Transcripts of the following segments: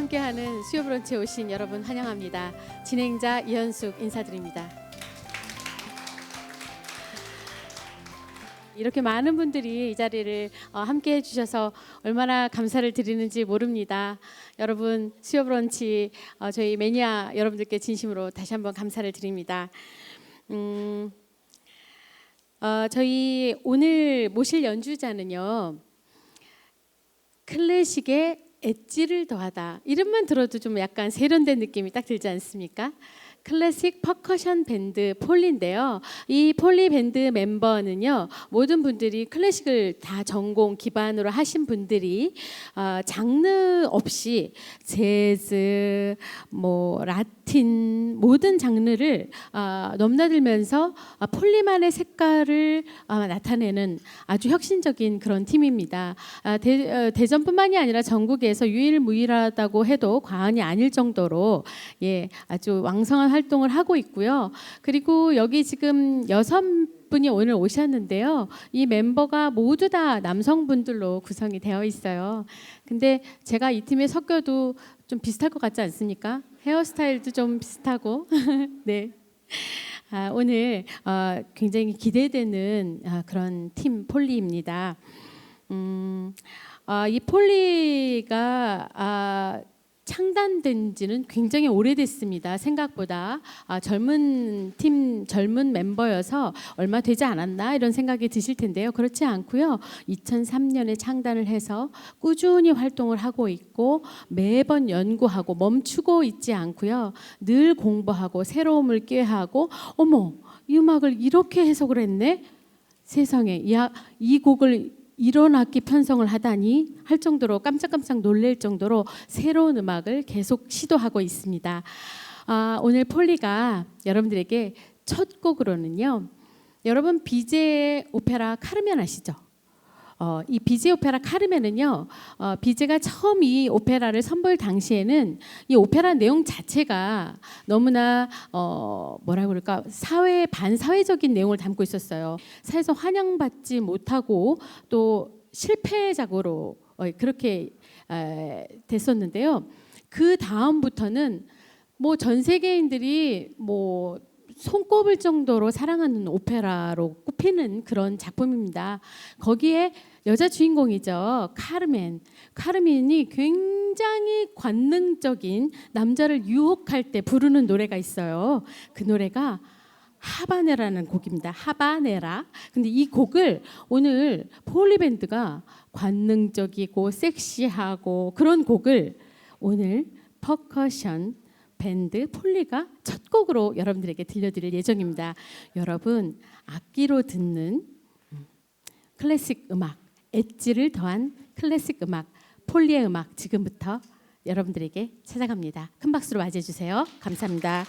함께하는 수요 브런치에 오신 여러분 환영합니다. 진행자 이현숙 인사드립니다. 이렇게 많은 분들이 이 자리를 함께해 주셔서 얼마나 감사를 드리는지 모릅니다. 여러분 수요 브런치 저희 매니아 여러분들께 진심으로 다시 한번 감사를 드립니다. 저희 오늘 모실 연주자는요, 클래식의 엣지를 더하다. 이름만 들어도 좀 약간 세련된 느낌이 딱 들지 않습니까? 클래식 퍼커션 밴드 폴리인데요. 이 폴리 밴드 멤버는요, 모든 분들이 클래식을 다 전공 기반으로 하신 분들이 장르 없이 재즈, 라틴 모든 장르를 넘나들면서 폴리만의 색깔을 나타내는 아주 혁신적인 그런 팀입니다. 대전뿐만이 아니라 전국에서 유일무이하다고 해도 과언이 아닐 정도로 아주 왕성한 활동을 하고 있고요. 그리고 여기 지금 6분이 오늘 오셨는데요. 이 멤버가 모두 다 남성분들로 구성이 되어 있어요. 근데 제가 이 팀에 섞여도 좀 비슷할 것 같지 않습니까? 헤어스타일도 좀 비슷하고 네. 오늘 굉장히 기대되는 그런 팀 폴리입니다. 이 폴리가 창단된 지는 굉장히 오래됐습니다. 생각보다 젊은 멤버여서 얼마 되지 않았나 이런 생각이 드실 텐데요. 그렇지 않고요. 2003년에 창단을 해서 꾸준히 활동을 하고 있고 매번 연구하고 멈추고 있지 않고요. 늘 공부하고 새로움을 꾀하고 어머, 이 음악을 이렇게 해석을 했네? 세상에 이 곡을 이런 악기 편성을 하다니 할 정도로 깜짝깜짝 놀랄 정도로 새로운 음악을 계속 시도하고 있습니다. 오늘 폴리가 여러분들에게 첫 곡으로는요, 여러분 비제의 오페라 카르멘 아시죠? 이 비제 오페라 카르멘은요, 비제가 처음 이 오페라를 선보일 당시에는 이 오페라 내용 자체가 너무나 뭐라 그럴까, 반사회적인 내용을 담고 있었어요. 사회에서 환영받지 못하고 또 실패작으로 그렇게 됐었는데요. 그 다음부터는 전 세계인들이 손꼽을 정도로 사랑하는 오페라로 꼽히는 그런 작품입니다. 거기에 여자 주인공이죠. 카르멘이 굉장히 관능적인 남자를 유혹할 때 부르는 노래가 있어요. 그 노래가 하바네라는 곡입니다. 하바네라. 근데 이 곡을 오늘 폴리밴드가 관능적이고 섹시하고 그런 곡을 오늘 퍼커션 밴드 폴리가 첫 곡으로 여러분들에게 들려드릴 예정입니다. 여러분, 악기로 듣는 클래식 음악, 엣지를 더한 클래식 음악, 폴리의 음악 지금부터 여러분들에게 찾아갑니다. 큰 박수로 맞이해 주세요. 감사합니다.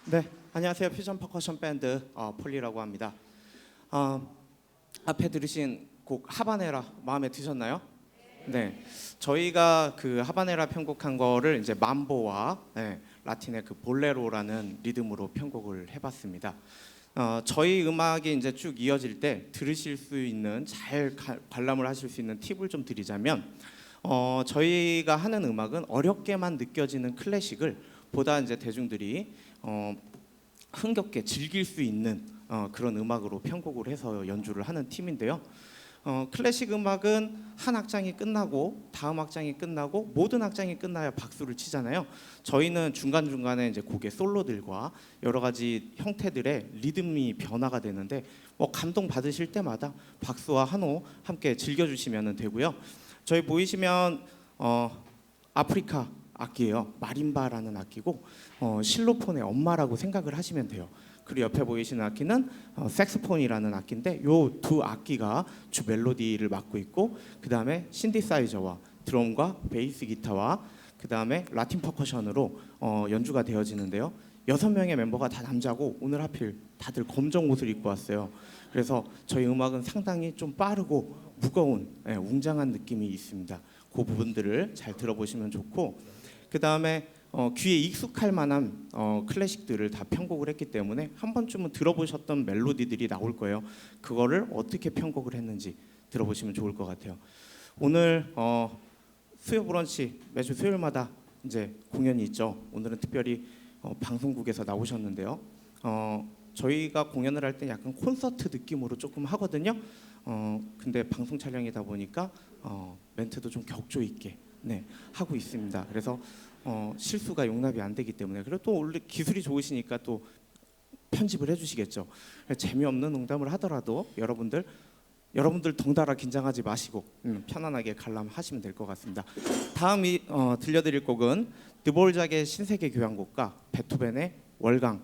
네, 안녕하세요. 퓨전 퍼커션 밴드 폴리라고 합니다. 어, 앞에 들으신 곡 하바네라 마음에 드셨나요? 네, 저희가 그 하바네라 편곡한 거를 이제 mambo와 라틴의 그 볼레로라는 리듬으로 편곡을 해봤습니다. 저희 음악이 이제 쭉 이어질 때 들으실 수 있는 관람을 하실 수 있는 팁을 좀 드리자면, 저희가 하는 음악은 어렵게만 느껴지는 클래식을 보다 이제 대중들이 흥겹게 즐길 수 있는 그런 음악으로 편곡을 해서 연주를 하는 팀인데요. 클래식 음악은 한 악장이 끝나고 다음 악장이 끝나고 모든 악장이 끝나야 박수를 치잖아요. 저희는 중간중간에 이제 곡의 솔로들과 여러 가지 형태들의 리듬이 변화가 되는데 감동 받으실 때마다 박수와 한호 함께 즐겨주시면 되고요. 저희 보이시면 아프리카 악기예요. 마림바라는 악기고 실로폰의 엄마라고 생각을 하시면 돼요. 그리고 옆에 보이시는 악기는 색소폰이라는 악기인데 요 두 악기가 주 멜로디를 맡고 있고, 그 다음에 신디사이저와 드럼과 베이스 기타와 그 다음에 라틴 퍼커션으로 연주가 되어지는데요. 6명의 멤버가 다 남자고 오늘 하필 다들 검정 옷을 입고 왔어요. 그래서 저희 음악은 상당히 좀 빠르고 무거운 웅장한 느낌이 있습니다. 그 부분들을 잘 들어보시면 좋고, 그 다음에 귀에 익숙할 만한 클래식들을 다 편곡을 했기 때문에 한 번쯤은 들어보셨던 멜로디들이 나올 거예요. 그거를 어떻게 편곡을 했는지 들어보시면 좋을 것 같아요. 오늘 수요 브런치 매주 수요일마다 이제 공연이 있죠. 오늘은 특별히 방송국에서 나오셨는데요. 저희가 공연을 할 때 약간 콘서트 느낌으로 조금 하거든요. 근데 방송 촬영이다 보니까 멘트도 좀 격조 있게 하고 있습니다. 그래서 실수가 용납이 안 되기 때문에, 그리고 또 원래 기술이 좋으시니까 또 편집을 해주시겠죠. 재미없는 농담을 하더라도 여러분들 덩달아 긴장하지 마시고 편안하게 관람하시면 될 것 같습니다. 다음 들려드릴 곡은 드보르작의 신세계 교향곡과 베토벤의 월강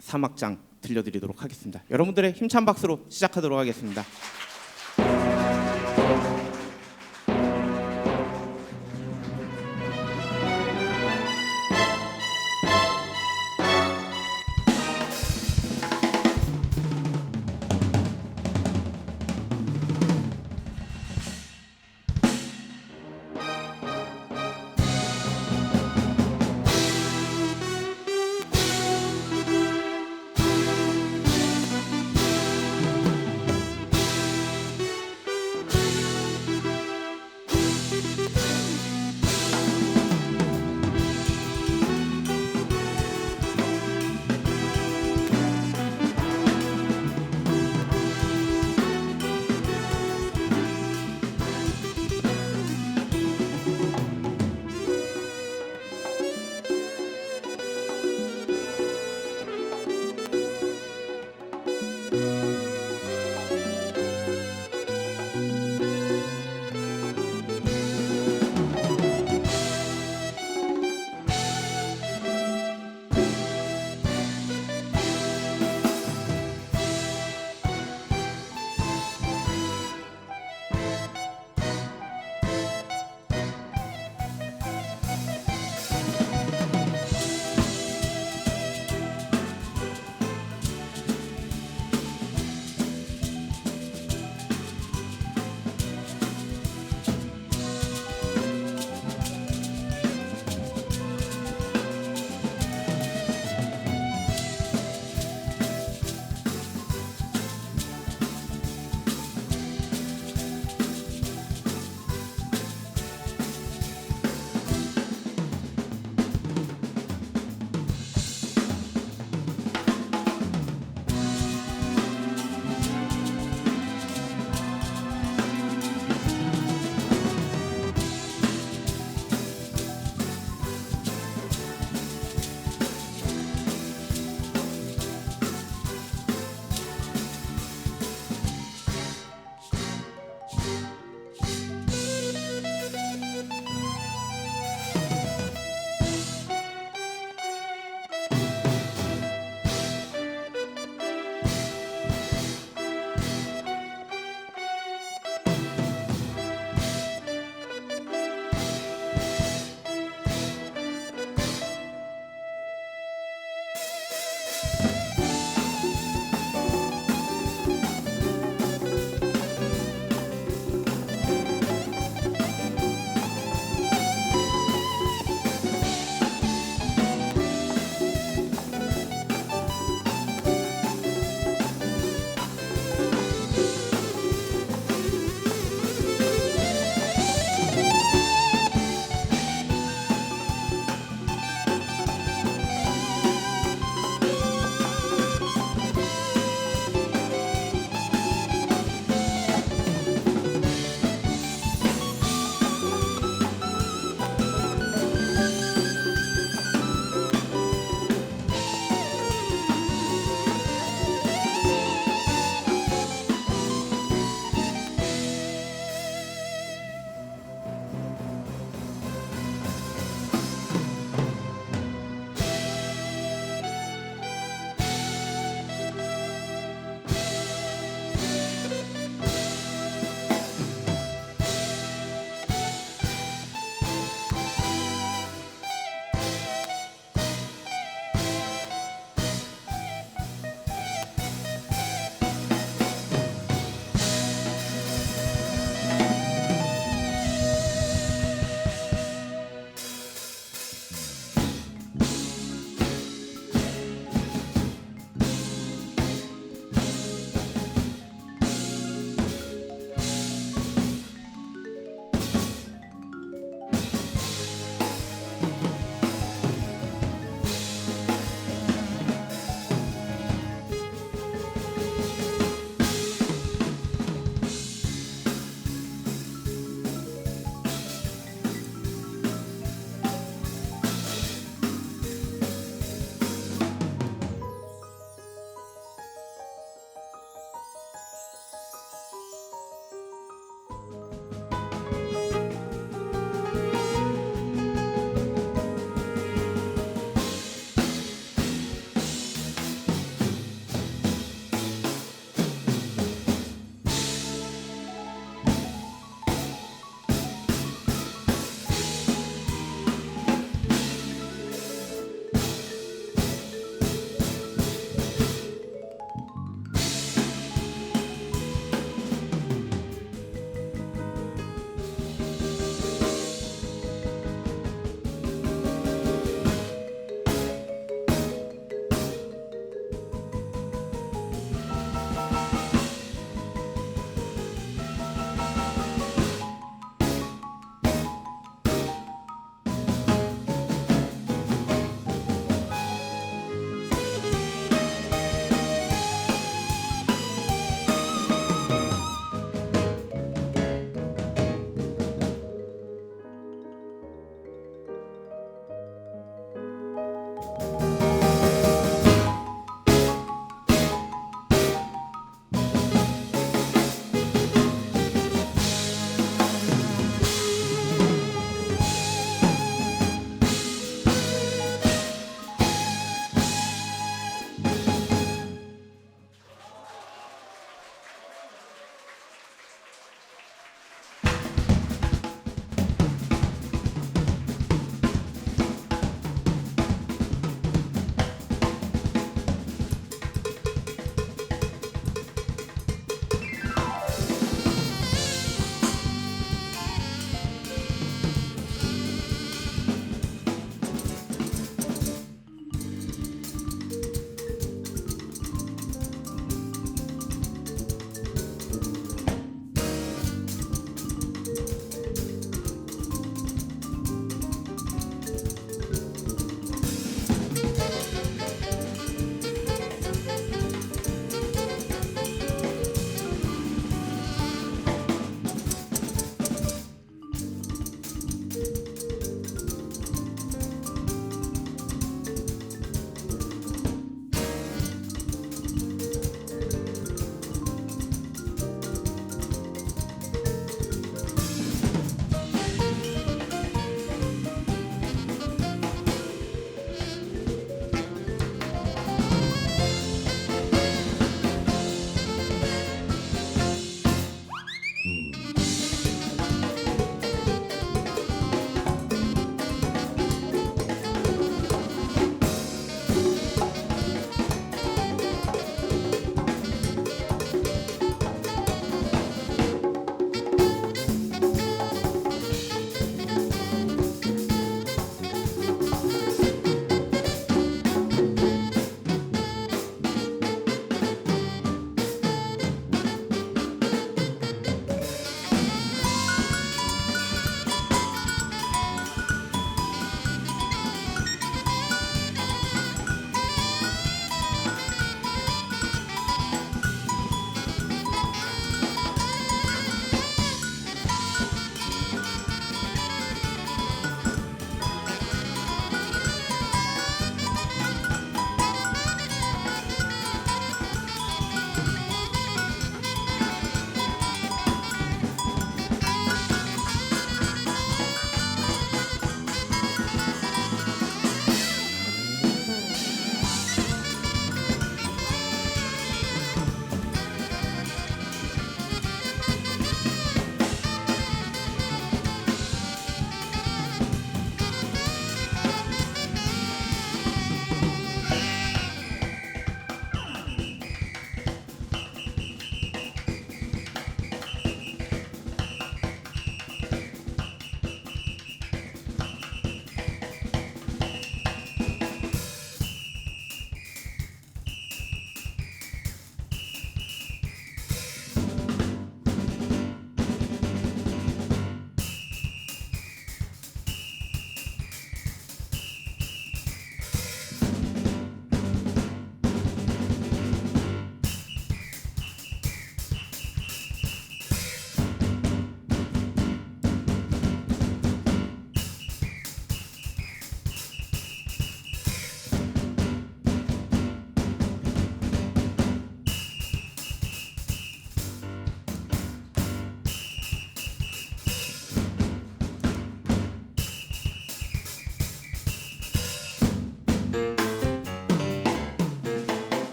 3악장 들려드리도록 하겠습니다. 여러분들의 힘찬 박수로 시작하도록 하겠습니다.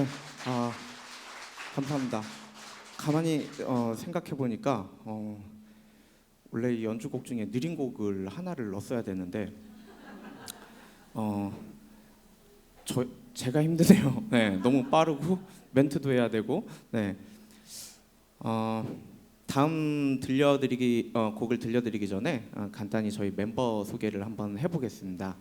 네, 아, 감사합니다. 가만히 생각해 보니까 원래 이 연주곡 중에 느린 곡을 하나를 넣었어야 되는데 어, 제가 힘드네요. 네, 너무 빠르고 멘트도 해야 되고. 네, 어, 다음 곡을 들려드리기 전에 간단히 저희 멤버 소개를 한번 해보겠습니다.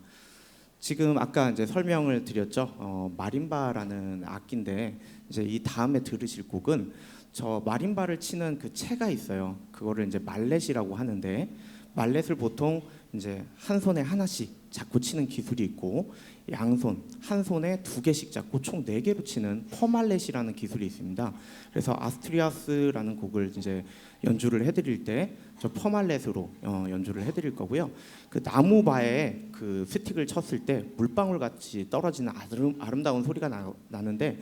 지금 아까 이제 설명을 드렸죠. 마림바라는 악기인데 이제 이 다음에 들으실 곡은 저 마림바를 치는 그 채가 있어요. 그거를 이제 말렛이라고 하는데 말렛을 보통 이제 한 손에 하나씩 잡고 치는 기술이 있고 양손 한 손에 두 개씩 잡고 총 네 개로 치는 퍼말렛이라는 기술이 있습니다. 그래서 아스트리아스라는 곡을 이제 연주를 해드릴 때 저 퍼말렛으로 연주를 해드릴 거고요. 그 나무바에 그 스틱을 쳤을 때 물방울 같이 떨어지는 아름다운 소리가 나는데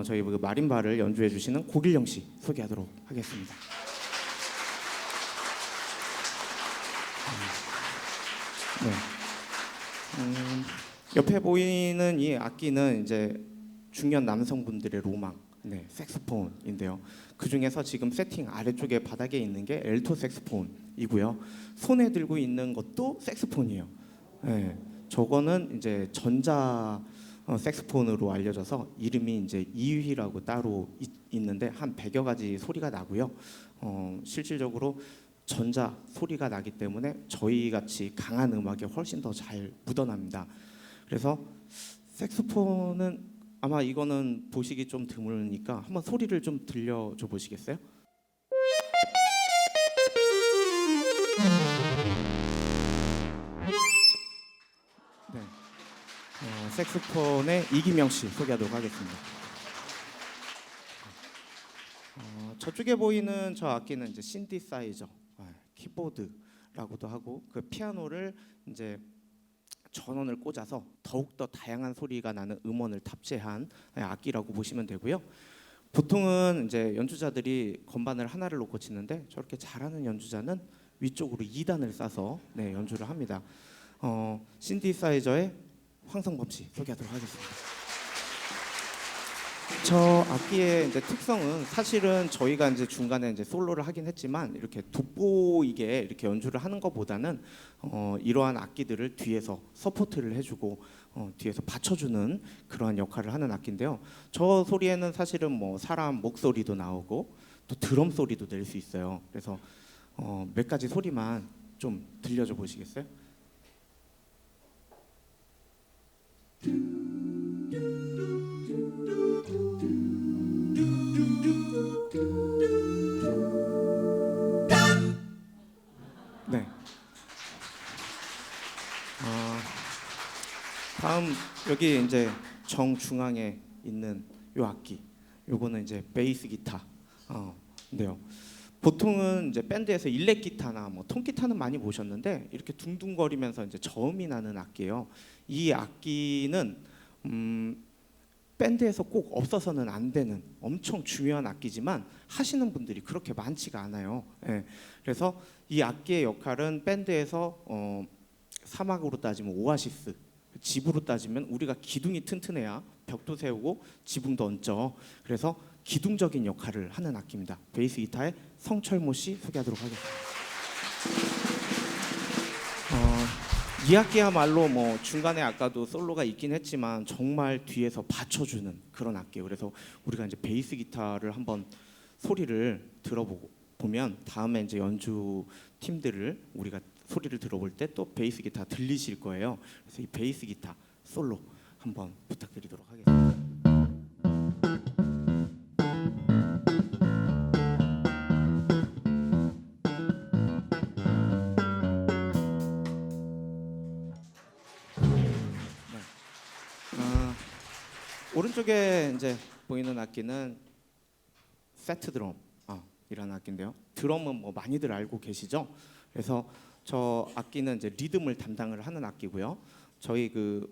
저희 그 마림바를 연주해 주시는 고길영 씨 소개하도록 하겠습니다. 네. 옆에 보이는 이 악기는 이제 중년 남성분들의 로망, 네, 색소폰인데요. 그 중에서 지금 세팅 아래쪽에 바닥에 있는 게 엘토 색소폰이고요. 손에 들고 있는 것도 색소폰이에요. 네, 저거는 이제 전자 색소폰으로 알려져서 이름이 이제 이휘라고 따로 있는데 한 100여 가지 소리가 나고요. 실질적으로 전자 소리가 나기 때문에 저희 같이 강한 음악에 훨씬 더 잘 묻어납니다. 그래서 색소폰은 아마 이거는 보시기 좀 드물으니까 한번 소리를 좀 들려줘 보시겠어요? 네, 색소폰의 이기명 씨 소개하도록 하겠습니다. 저쪽에 보이는 저 악기는 이제 신디사이저, 키보드라고도 하고 그 피아노를 이제 전원을 꽂아서 더욱더 다양한 소리가 나는 음원을 탑재한 악기라고 보시면 되고요. 보통은 이제 연주자들이 건반을 하나를 놓고 치는데 저렇게 잘하는 연주자는 위쪽으로 2단을 싸서 네, 연주를 합니다. 신디사이저의 황성범 씨 소개하도록 하겠습니다. 저 악기의 이제 특성은 사실은 저희가 이제 중간에 이제 솔로를 하긴 했지만 이렇게 돋보이게 이렇게 연주를 하는 것보다는 이러한 악기들을 뒤에서 서포트를 해주고 뒤에서 받쳐주는 그러한 역할을 하는 악기인데요. 저 소리에는 사실은 뭐 사람 목소리도 나오고 또 드럼 소리도 낼 수 있어요. 그래서 몇 가지 소리만 좀 들려줘 보시겠어요? 네. 다음 여기 이제 정중앙에 있는 요 악기, 요거는 이제 베이스 기타. 인데요. 보통은 이제 밴드에서 일렉 기타나 뭐 통기타는 많이 보셨는데 이렇게 둥둥거리면서 이제 저음이 나는 악기예요. 이 악기는 밴드에서 꼭 없어서는 안 되는 엄청 중요한 악기지만 하시는 분들이 그렇게 많지가 않아요. 예. 그래서 이 악기의 역할은 밴드에서 사막으로 따지면 오아시스, 집으로 따지면 우리가 기둥이 튼튼해야 벽도 세우고 지붕도 얹죠. 그래서 기둥적인 역할을 하는 악기입니다. 베이스 기타의 성철모 씨 소개하도록 하겠습니다. 이 악기야말로 뭐 중간에 아까도 솔로가 있긴 했지만 정말 뒤에서 받쳐주는 그런 악기예요. 그래서 우리가 이제 베이스 기타를 한번 소리를 들어보면 다음에 이제 연주 팀들을 우리가 소리를 들어볼 때 또 베이스 기타 들리실 거예요. 그래서 이 베이스 기타 솔로 한번 부탁드리도록 하겠습니다. 오른쪽에 이제 보이는 악기는 세트 드럼 이라는 악기인데요. 드럼은 뭐 많이들 알고 계시죠? 그래서 저 악기는 이제 리듬을 담당을 하는 악기고요. 저희 그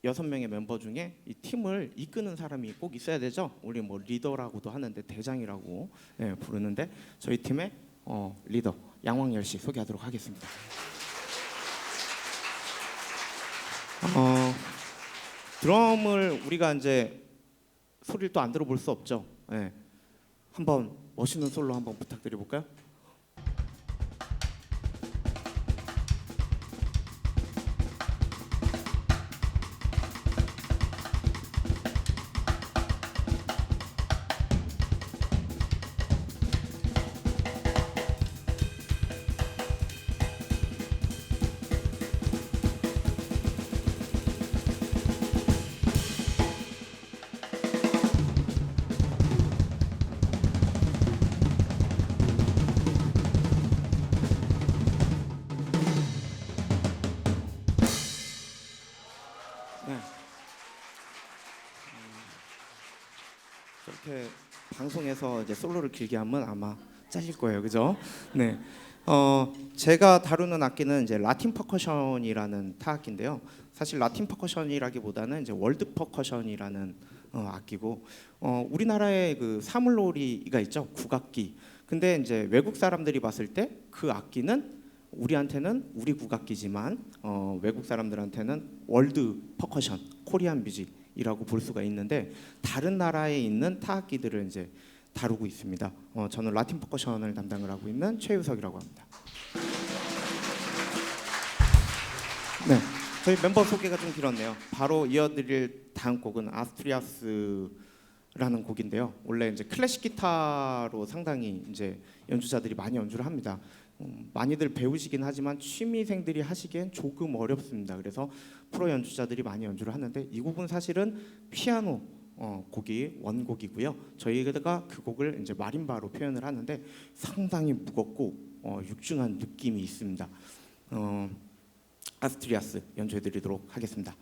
6명의 멤버 중에 이 팀을 이끄는 사람이 꼭 있어야 되죠. 우리 뭐 리더라고도 하는데 대장이라고 부르는데 저희 팀의 리더 양왕열 씨 소개하도록 하겠습니다. 드럼을 우리가 이제 소리를 또 안 들어볼 수 없죠. 네. 한번 멋있는 솔로 한번 부탁드려볼까요? 네. 그렇게 방송에서 이제 솔로를 길게 하면 아마 잘릴 거예요, 그죠? 네. 제가 다루는 악기는 이제 라틴 퍼커션이라는 타악기인데요. 사실 라틴 퍼커션이라기보다는 이제 월드 퍼커션이라는 악기고, 우리나라에 그 사물놀이가 있죠, 국악기. 근데 이제 외국 사람들이 봤을 때 그 악기는 우리한테는 우리 국악기지만 외국 사람들한테는 월드 퍼커션, 코리안 뮤직이라고 볼 수가 있는데 다른 나라에 있는 타악기들을 이제 다루고 있습니다. 저는 라틴 퍼커션을 담당을 하고 있는 최유석이라고 합니다. 네, 저희 멤버 소개가 좀 길었네요. 바로 이어드릴 다음 곡은 아스트리아스라는 곡인데요. 원래 이제 클래식 기타로 상당히 이제 연주자들이 많이 연주를 합니다. 많이들 배우시긴 하지만 취미생들이 하시기엔 조금 어렵습니다. 그래서 프로 연주자들이 많이 연주를 하는데 이 곡은 사실은 피아노 곡이 원곡이고요. 저희가 그 곡을 이제 마림바로 표현을 하는데 상당히 무겁고 육중한 느낌이 있습니다. 아스트리아스 연주해드리도록 하겠습니다.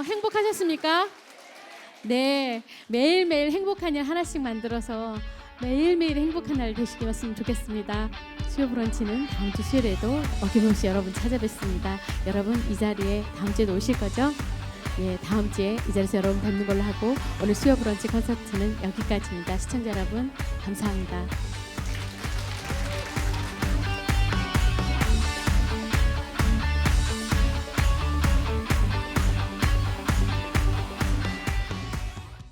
행복하셨습니까? 네, 매일매일 행복한 일 하나씩 만들어서 매일매일 행복한 날 되시겠으면 좋겠습니다. 수요 브런치는 다음 주 수요일에도 어김없이 여러분 찾아뵙습니다. 여러분 이 자리에 다음 주에도 오실 거죠? 예, 다음 주에 이 자리에서 여러분 뵙는 걸로 하고 오늘 수요 브런치 콘서트는 여기까지입니다. 시청자 여러분 감사합니다.